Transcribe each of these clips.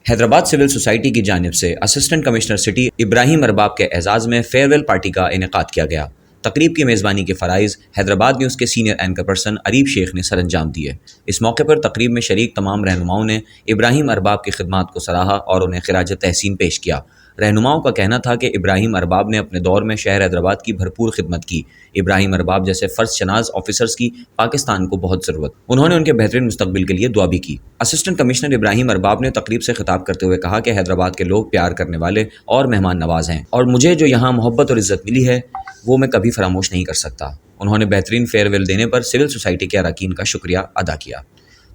Hyderabad civil society کی جانب سے اسسٹنٹ کمشنر سٹی ابراہیم ارباب کے اعزاز میں فیئر ویل پارٹی کا انعقاد کیا گیا۔ تقریب کی میزبانی کے فرائض حیدرآباد نیوز کے سینئر اینکر پرسن اریب شیخ نے سر انجام دیے۔ اس موقع پر تقریب میں شریک تمام رہنماؤں نے ابراہیم ارباب کی خدمات کو سراہا اور انہیں خراج تحسین پیش کیا۔ رہنماؤں کا کہنا تھا کہ ابراہیم ارباب نے اپنے دور میں شہر حیدرآباد کی بھرپور خدمت کی۔ ابراہیم ارباب جیسے فرض شناس آفیسرز کی پاکستان کو بہت ضرورت۔ انہوں نے ان کے بہترین مستقبل کے لیے دعا بھی کی۔ اسسٹنٹ کمشنر ابراہیم ارباب نے تقریب سے خطاب کرتے ہوئے کہا کہ حیدرآباد کے لوگ پیار کرنے والے اور مہمان نواز ہیں، اور مجھے جو یہاں محبت اور عزت ملی ہے وہ میں کبھی فراموش نہیں کر سکتا۔ انہوں نے بہترین فیئر ویل دینے پر سول سوسائٹی کے اراکین کا شکریہ ادا کیا۔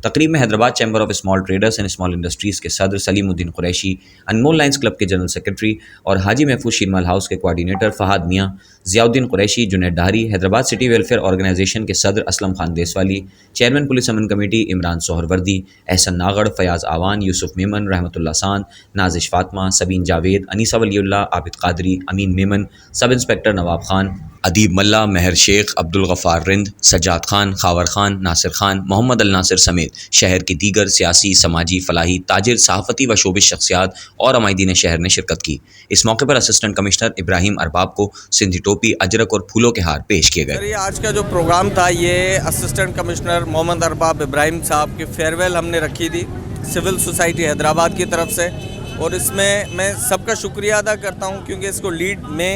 تقریب میں Hyderabad chamber of small traders and small industries کے صدر سلیم الدین قریشی، انمول لائنز کلب کے جنرل سیکرٹری اور حاجی محفوظ شیرمال ہاؤس کے coordinator Fahad Mian, Zia uddin Qureshi, Junaid Dahri, Hyderabad city welfare organization کے صدر اسلم خان دیسوالی، چیئرمین پولیس امن کمیٹی عمران سہروردی، احسن ناگڑ، فیاض آوان، یوسف میمن، رحمت اللہ سان، نازش فاطمہ، سبین جاوید، انیسہ ولی اللہ، عابد قادری، امین میمن، سب انسپکٹر نواب خان، ادیب ملا، مہر شیخ، عبدالغفار رند، سجاد خان، خاور خان، ناصر خان، محمد الناصر سمیت شہر کی دیگر سیاسی، سماجی، فلاحی، تاجر، صحافتی و شوبش شخصیات اور عمائدین شہر نے شرکت کی۔ اس موقع پر اسسٹنٹ کمشنر ابراہیم ارباب کو سندھی ٹوپی، اجرک اور پھولوں کے ہار پیش کیے گئے۔ آج کا جو پروگرام تھا یہ اسسٹنٹ کمشنر محمد ارباب ابراہیم صاحب کی فیئر ویل ہم نے رکھی تھی سول سوسائٹی حیدرآباد کی طرف سے، اور اس میں سب کا شکریہ ادا کرتا ہوں کیونکہ اس کو لیڈ میں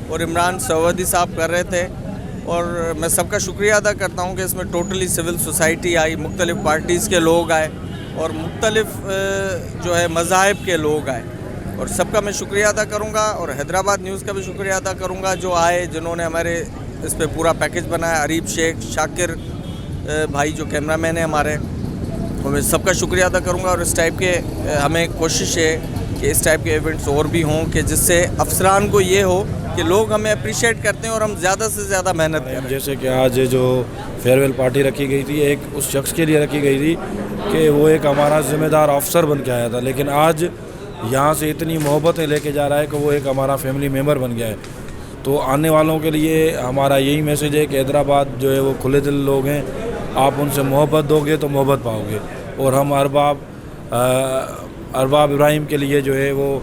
اور عمران سہروردی صاحب کر رہے تھے، اور میں سب کا شکریہ ادا کرتا ہوں کہ اس میں ٹوٹلی سول سوسائٹی آئی، مختلف پارٹیز کے لوگ آئے اور مختلف جو ہے مذاہب کے لوگ آئے، اور سب کا میں شکریہ ادا کروں گا، اور حیدرآباد نیوز کا بھی شکریہ ادا کروں گا جو آئے، جنہوں نے ہمارے اس پہ پورا پیکج بنایا، اریب شیخ، شاکر بھائی جو کیمرہ مین ہیں ہمارے، اور میں سب کا شکریہ ادا کروں گا۔ اور اس ٹائپ کے ہمیں کوشش ہے کہ اس ٹائپ کے ایونٹس اور بھی ہوں کہ جس سے افسران کو یہ ہو کہ لوگ ہمیں اپریشیٹ کرتے ہیں اور ہم زیادہ سے زیادہ محنت کریں۔ جیسے کہ آج جو فیئر ویل پارٹی رکھی گئی تھی ایک اس شخص کے لیے رکھی گئی تھی کہ وہ ایک ہمارا ذمہ دار افسر بن کے آیا تھا، لیکن آج یہاں سے اتنی محبتیں لے کے جا رہا ہے کہ وہ ایک ہمارا فیملی ممبر بن گیا ہے۔ تو آنے والوں کے لیے ہمارا یہی میسیج ہے کہ حیدرآباد جو ہے وہ کھلے دل لوگ ہیں، آپ ان سے محبت دو گے تو محبت پاؤ گے، اور ہم ارباب ابراہیم کے لیے جو ہے وہ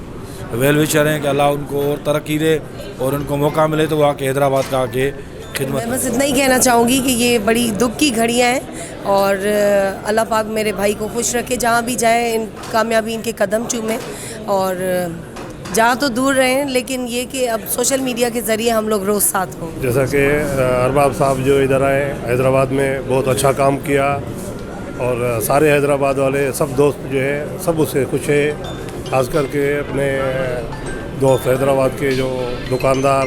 ویل وشر ہیں کہ اللہ ان کو اور ترقی دے، اور ان کو موقع ملے تو وہ آ کے حیدرآباد کا آ کے خدمت۔ میں بس اتنا ہی کہنا چاہوں گی کہ یہ بڑی دکھ کی گھڑیاں ہیں، اور اللہ پاک میرے بھائی کو خوش رکھے، جہاں بھی جائیں ان کامیابی ان کے قدم چومیں، اور جہاں تو دور رہیں لیکن یہ کہ اب سوشل میڈیا کے ذریعے ہم لوگ روز ساتھ ہوں۔ جیسا کہ ارباب صاحب جو ادھر آئے، حیدرآباد میں بہت اچھا کام کیا، اور سارے حیدرآباد والے سب دوست جو ہے سب اس سے خوش ہے، خاص کر کے اپنے دوست حیدرآباد کے جو دکاندار،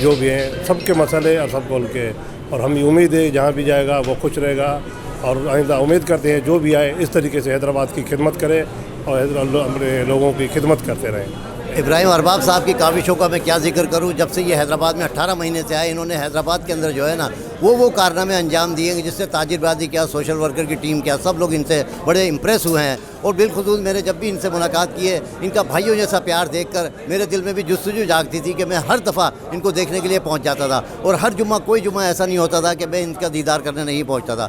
جو بھی ہیں، سب کے مسئلے اور سب بول کے، اور ہمیں امید ہے جہاں بھی جائے گا وہ خوش رہے گا، اور آئندہ امید کرتے ہیں جو بھی آئے اس طریقے سے حیدرآباد کی خدمت کرے اور اپنے لوگوں کی خدمت کرتے رہیں۔ ابراہیم ارباب صاحب کی کاوشوں کا میں کیا ذکر کروں، جب سے یہ حیدرآباد میں 18 مہینے سے آئے، انہوں نے حیدرآباد کے اندر جو ہے نا وہ کارنامے انجام دیے ہیں جس سے تاجر برادری کیا، سوشل ورکر کی ٹیم کیا، سب لوگ ان سے بڑے امپریس ہوئے ہیں، اور بالخصوص میں نے جب بھی ان سے ملاقات کی ہے، ان کا بھائیوں جیسا پیار دیکھ کر میرے دل میں بھی جستجو جاگتی تھی کہ میں ہر دفعہ ان کو دیکھنے کے لیے پہنچ جاتا تھا، اور ہر جمعہ کوئی جمعہ ایسا نہیں ہوتا تھا کہ میں ان کا دیدار کرنے نہیں پہنچتا تھا۔